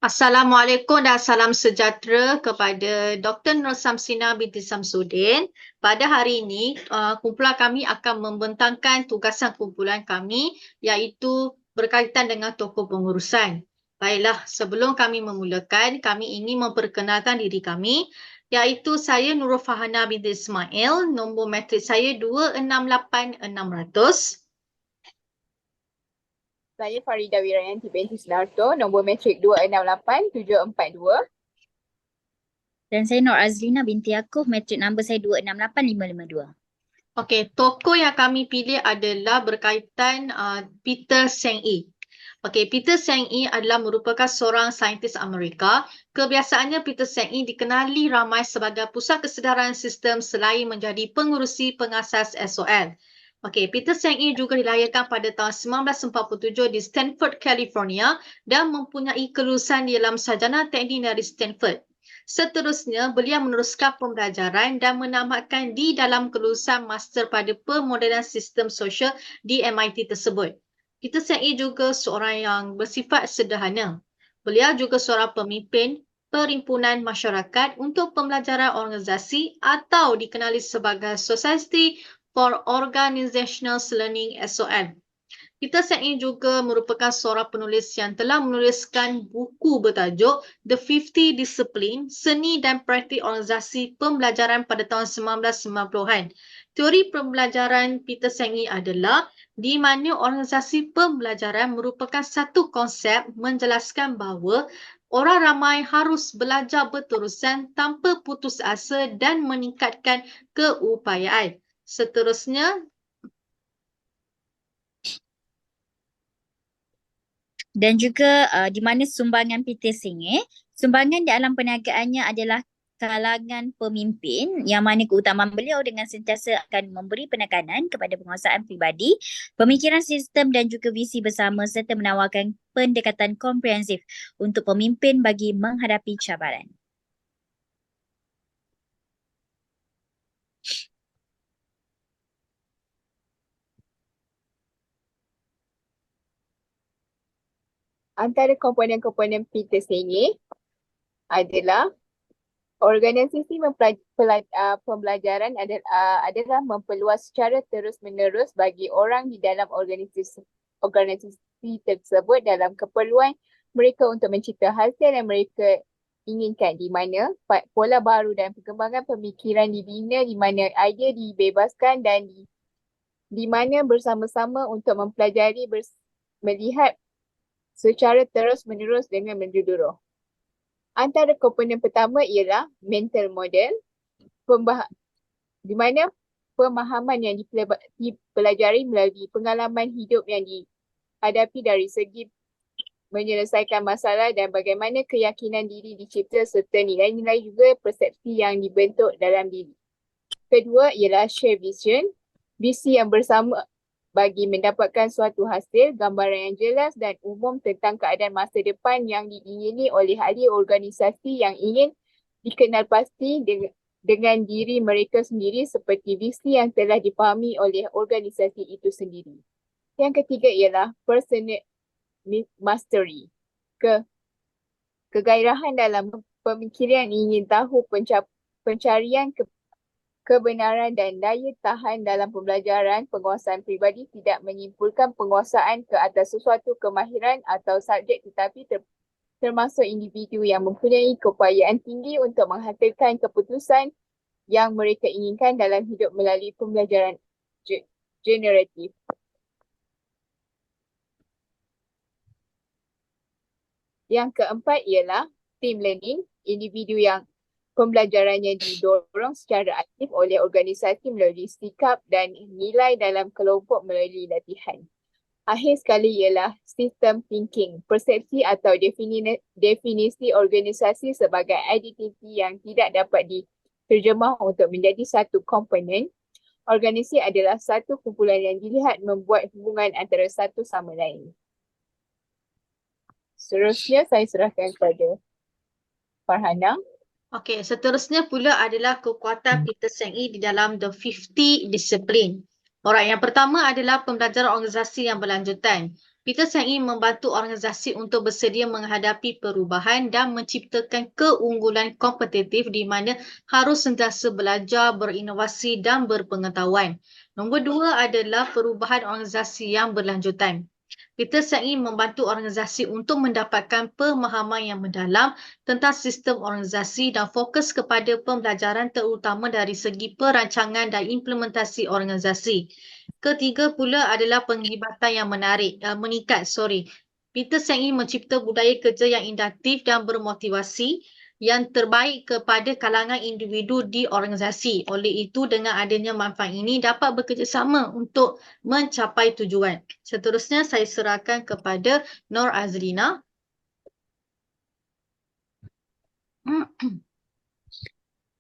Assalamualaikum dan salam sejahtera kepada Dr. Nur Samsina binti Samsudin. Pada hari ini, kumpulan kami akan membentangkan tugasan kumpulan kami iaitu berkaitan dengan tokoh pengurusan. Baiklah, sebelum kami memulakan, kami ingin memperkenalkan diri kami iaitu saya Nurul Fahana binti Ismail, nombor matrik saya 268600. Saya Farida Wirayanti binti Sunarto, nombor matrik 268742. Dan saya Nur Azlina binti Yaakob, matrik nombor saya 268552. Okey, tokoh yang kami pilih adalah berkaitan Peter Senge. Okey, Peter Senge adalah merupakan seorang saintis Amerika. Kebiasaannya Peter Senge dikenali ramai sebagai pusat kesedaran sistem selain menjadi pengurusi pengasas SOL. Okey, Peter Senge juga dilahirkan pada tahun 1947 di Stanford, California dan mempunyai kelulusan di dalam sarjana teknik dari Stanford. Seterusnya, beliau meneruskan pembelajaran dan menamatkan di dalam kelulusan master pada pemodelan sistem sosial di MIT tersebut. Peter Senge juga seorang yang bersifat sederhana. Beliau juga seorang pemimpin perhimpunan masyarakat untuk pembelajaran organisasi atau dikenali sebagai Society for Organizational Learning SOL. Peter Senge juga merupakan seorang penulis yang telah menuliskan buku bertajuk The 50 Discipline, Seni dan Praktik Organisasi Pembelajaran pada tahun 1990-an. Teori pembelajaran Peter Senge adalah di mana organisasi pembelajaran merupakan satu konsep menjelaskan bahawa orang ramai harus belajar berterusan tanpa putus asa dan meningkatkan keupayaan. Seterusnya, Dan juga di mana sumbangan Peter Senge, sumbangan dalam perniagaannya adalah kalangan pemimpin yang mana keutamaan beliau dengan sentiasa akan memberi penekanan kepada penguasaan pribadi, pemikiran sistem dan juga visi bersama serta menawarkan pendekatan komprehensif untuk pemimpin bagi menghadapi cabaran. Antara komponen-komponen Peter Senge adalah organisasi pembelajaran adalah memperluas secara terus-menerus bagi orang di dalam organisasi tersebut dalam keperluan mereka untuk mencipta hasil yang mereka inginkan, di mana pola baru dan perkembangan pemikiran dibina, di mana idea dibebaskan dan di mana bersama-sama untuk mempelajari melihat secara terus-menerus dengan menyeluruh. Antara komponen pertama ialah mental model, di mana pemahaman yang dipelajari melalui pengalaman hidup yang dihadapi dari segi menyelesaikan masalah dan bagaimana keyakinan diri dicipta serta nilai-nilai juga persepsi yang dibentuk dalam diri. Kedua ialah share vision, visi yang bersama bagi mendapatkan suatu hasil, gambaran yang jelas dan umum tentang keadaan masa depan yang diingini oleh ahli organisasi yang ingin dikenal pasti dengan diri mereka sendiri seperti visi yang telah dipahami oleh organisasi itu sendiri. Yang ketiga ialah personal mastery, kegairahan dalam pemikiran ingin tahu pencarian kebenaran dan daya tahan dalam pembelajaran. Penguasaan pribadi tidak menyimpulkan penguasaan ke atas sesuatu kemahiran atau subjek tetapi termasuk individu yang mempunyai keupayaan tinggi untuk menghasilkan keputusan yang mereka inginkan dalam hidup melalui pembelajaran generatif. Yang keempat ialah team learning, individu yang pembelajarannya didorong secara aktif oleh organisasi melalui sikap dan nilai dalam kelompok melalui latihan. Akhir sekali ialah system thinking, persepsi atau definisi organisasi sebagai identiti yang tidak dapat diterjemah untuk menjadi satu komponen. Organisasi adalah satu kumpulan yang dilihat membuat hubungan antara satu sama lain. Seterusnya saya serahkan kepada Farhana. okey, seterusnya pula adalah kekuatan Peter Senge di dalam The 50 Discipline. Alright, yang pertama adalah pembelajaran organisasi yang berlanjutan. Peter Senge membantu organisasi untuk bersedia menghadapi perubahan dan menciptakan keunggulan kompetitif di mana harus sentiasa belajar, berinovasi dan berpengetahuan. Nombor dua adalah perubahan organisasi yang berlanjutan. Peter Senge membantu organisasi untuk mendapatkan pemahaman yang mendalam tentang sistem organisasi dan fokus kepada pembelajaran terutama dari segi perancangan dan implementasi organisasi. Ketiga pula adalah penglibatan yang meningkat. Peter Senge mencipta budaya kerja yang induktif dan bermotivasi yang terbaik kepada kalangan individu di organisasi. Oleh itu, dengan adanya manfaat ini dapat bekerjasama untuk mencapai tujuan. Seterusnya, saya serahkan kepada Nur Azlina.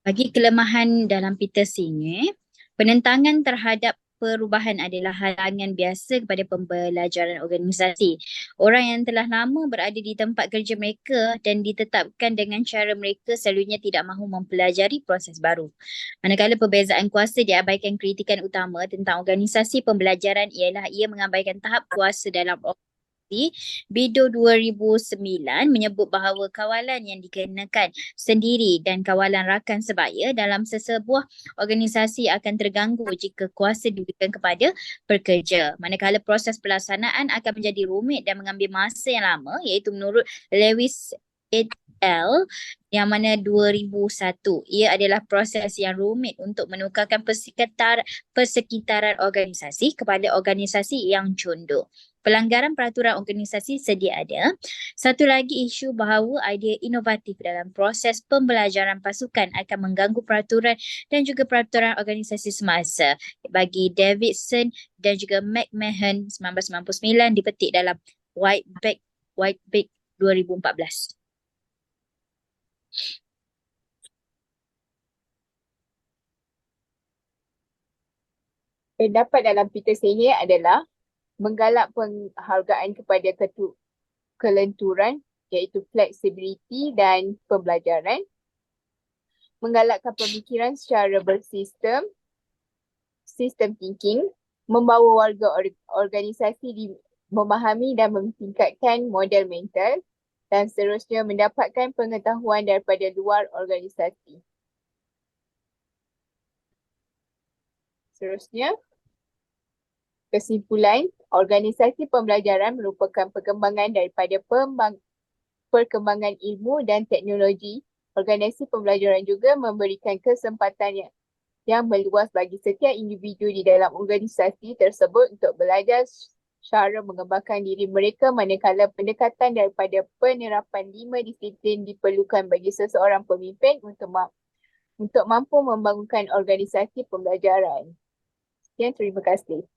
Bagi kelemahan dalam Peter Senge, penentangan terhadap perubahan adalah halangan biasa kepada pembelajaran organisasi. Orang yang telah lama berada di tempat kerja mereka dan ditetapkan dengan cara mereka selalunya tidak mahu mempelajari proses baru. Manakala perbezaan kuasa diabaikan, kritikan utama tentang organisasi pembelajaran ialah ia mengabaikan tahap kuasa dalam organisasi. Bido 2009 menyebut bahawa kawalan yang dikenakan sendiri dan kawalan rakan sebaya dalam sesebuah organisasi akan terganggu jika kuasa diberikan kepada pekerja. Manakala proses pelaksanaan akan menjadi rumit dan mengambil masa yang lama, iaitu menurut Lewis et al. Yang mana 2001, ia adalah proses yang rumit untuk menukarkan persekitaran organisasi kepada organisasi yang condong. Pelanggaran peraturan organisasi sedia ada. Satu lagi isu bahawa idea inovatif dalam proses pembelajaran pasukan akan mengganggu peraturan dan juga peraturan organisasi semasa. Bagi Davidson dan juga McMahon 1999 dipetik dalam Whiteback 2014. Pendapat dalam Peter Senge adalah menggalak penghargaan kepada kelenturan iaitu flexibility dan pembelajaran, menggalakkan pemikiran secara bersistem, system thinking, membawa warga organisasi memahami dan meningkatkan model mental dan seterusnya mendapatkan pengetahuan daripada luar organisasi. Seterusnya, kesimpulan, organisasi pembelajaran merupakan perkembangan daripada perkembangan ilmu dan teknologi. Organisasi pembelajaran juga memberikan kesempatan yang meluas bagi setiap individu di dalam organisasi tersebut untuk belajar cara mengembangkan diri mereka, manakala pendekatan daripada penerapan 5 disiplin diperlukan bagi seseorang pemimpin untuk mampu membangunkan organisasi pembelajaran. Sekian, terima kasih.